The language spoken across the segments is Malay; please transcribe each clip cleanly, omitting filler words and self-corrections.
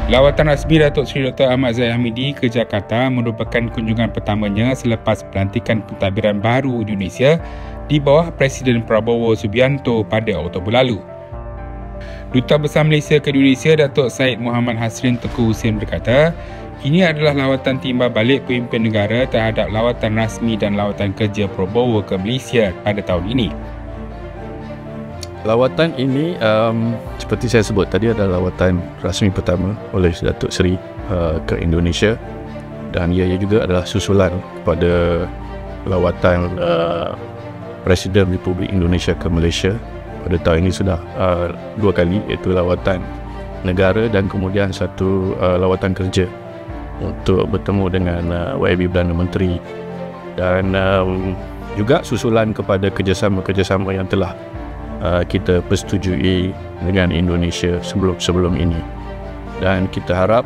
Lawatan rasmi Datuk Seri Dr. Ahmad Zahid Hamidi ke Jakarta merupakan kunjungan pertamanya selepas pelantikan pentadbiran baru Indonesia di bawah Presiden Prabowo Subianto pada Oktober lalu. Duta Besar Malaysia ke Indonesia Datuk Syed Muhammad Hasrin Tengku Hussein berkata, ini adalah lawatan timbal balik pemimpin negara terhadap lawatan rasmi dan lawatan kerja Prabowo ke Malaysia pada tahun ini. Lawatan ini seperti saya sebut tadi adalah lawatan rasmi pertama oleh Datuk Seri ke Indonesia, dan ia juga adalah susulan kepada lawatan Presiden Republik Indonesia ke Malaysia pada tahun ini sudah 2 kali, iaitu lawatan negara dan kemudian satu lawatan kerja untuk bertemu dengan YB Perdana Menteri, dan juga susulan kepada kerjasama yang telah kita persetujui dengan Indonesia sebelum ini, dan kita harap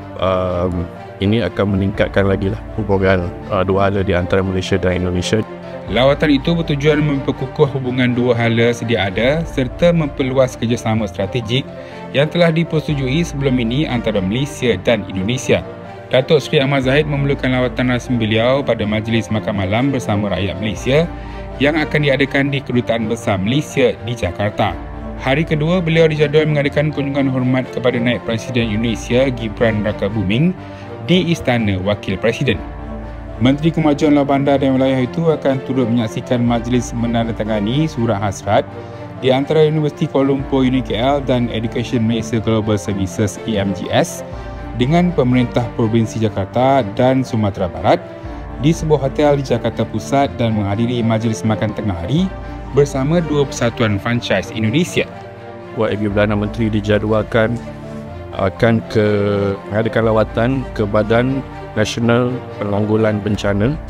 ini akan meningkatkan lagi hubungan dua hala di antara Malaysia dan Indonesia. Lawatan itu bertujuan memperkukuh hubungan dua hala sedia ada serta memperluas kerjasama strategik yang telah dipersetujui sebelum ini antara Malaysia dan Indonesia. Datuk Seri Ahmad Zahid memerlukan lawatan rasmi beliau pada Majlis Makan Malam bersama rakyat Malaysia yang akan diadakan di Kedutaan Besar Malaysia di Jakarta. Hari kedua, beliau dijadual mengadakan kunjungan hormat kepada Naib Presiden Indonesia Gibran Rakabuming di Istana Wakil Presiden. Menteri Kemajuan Laut Bandar dan Wilayah itu akan turut menyaksikan majlis menandatangani surat hasrat di antara Universiti Kuala Lumpur UniKL dan Education Malaysia Global Services AMGS dengan pemerintah Provinsi Jakarta dan Sumatera Barat di sebuah hotel di Jakarta Pusat dan menghadiri majlis makan tengah hari bersama dua persatuan franchise Indonesia. YB Perdana Menteri dijadualkan akan mengadakan lawatan ke Badan Nasional Penanggulan Bencana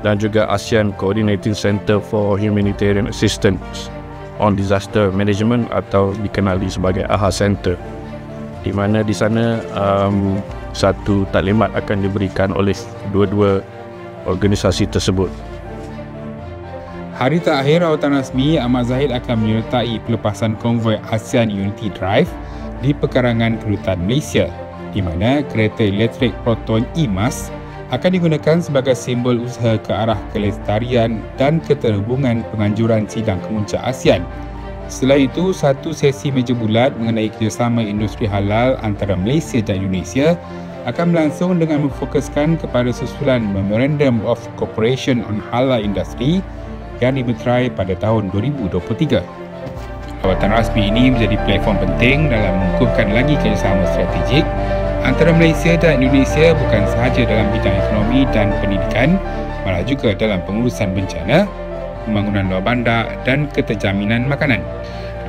dan juga ASEAN Coordinating Center for Humanitarian Assistance on Disaster Management atau dikenali sebagai AHA Center, di mana di sana satu taklimat akan diberikan oleh dua-dua organisasi tersebut. Hari terakhir rawatan rasmi, Ahmad Zahid akan menyertai pelepasan konvoi ASEAN Unity Drive di pekarangan Kedutaan Malaysia, di mana kereta elektrik Proton EMAS akan digunakan sebagai simbol usaha ke arah kelestarian dan keterhubungan penganjuran sidang kemuncak ASEAN. Selain itu, satu sesi meja bulat mengenai kerjasama industri halal antara Malaysia dan Indonesia akan berlangsung dengan memfokuskan kepada susulan Memorandum of Cooperation on Halal Industry yang dimeterai pada tahun 2023. Lawatan rasmi ini menjadi platform penting dalam mengukuhkan lagi kerjasama strategik antara Malaysia dan Indonesia bukan sahaja dalam bidang ekonomi dan pendidikan, malah juga dalam pengurusan bencana, pembangunan luar bandar dan keterjaminan makanan.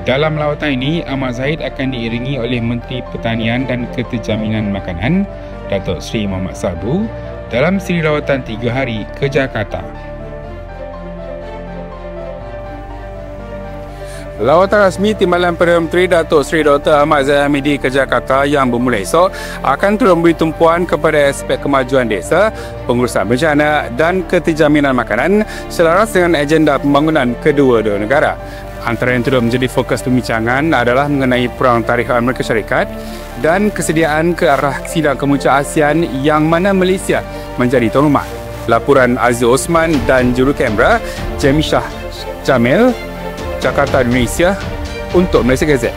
Dalam lawatan ini, Ahmad Zahid akan diiringi oleh Menteri Pertanian dan Keterjaminan Makanan, Datuk Seri Muhammad Sabu, dalam siri lawatan 3 hari ke Jakarta. Lawatan rasmi Timbalan Perdana Menteri Datuk Seri Dr. Ahmad Zahid Hamidi ke Jakarta yang bermula esok akan terus memberi tumpuan kepada aspek kemajuan desa, pengurusan bencana dan keterjaminan makanan selaras dengan agenda pembangunan kedua-dua negara. Antara yang turut menjadi fokus pembincangan adalah mengenai perang tarikh Amerika Syarikat dan kesediaan ke arah sidang kemuncak ASEAN yang mana Malaysia menjadi tuan rumah. Laporan Aziz Osman dan juru kamera Jamie Shah Jamil, Jakarta, Indonesia untuk Malaysia Gazette.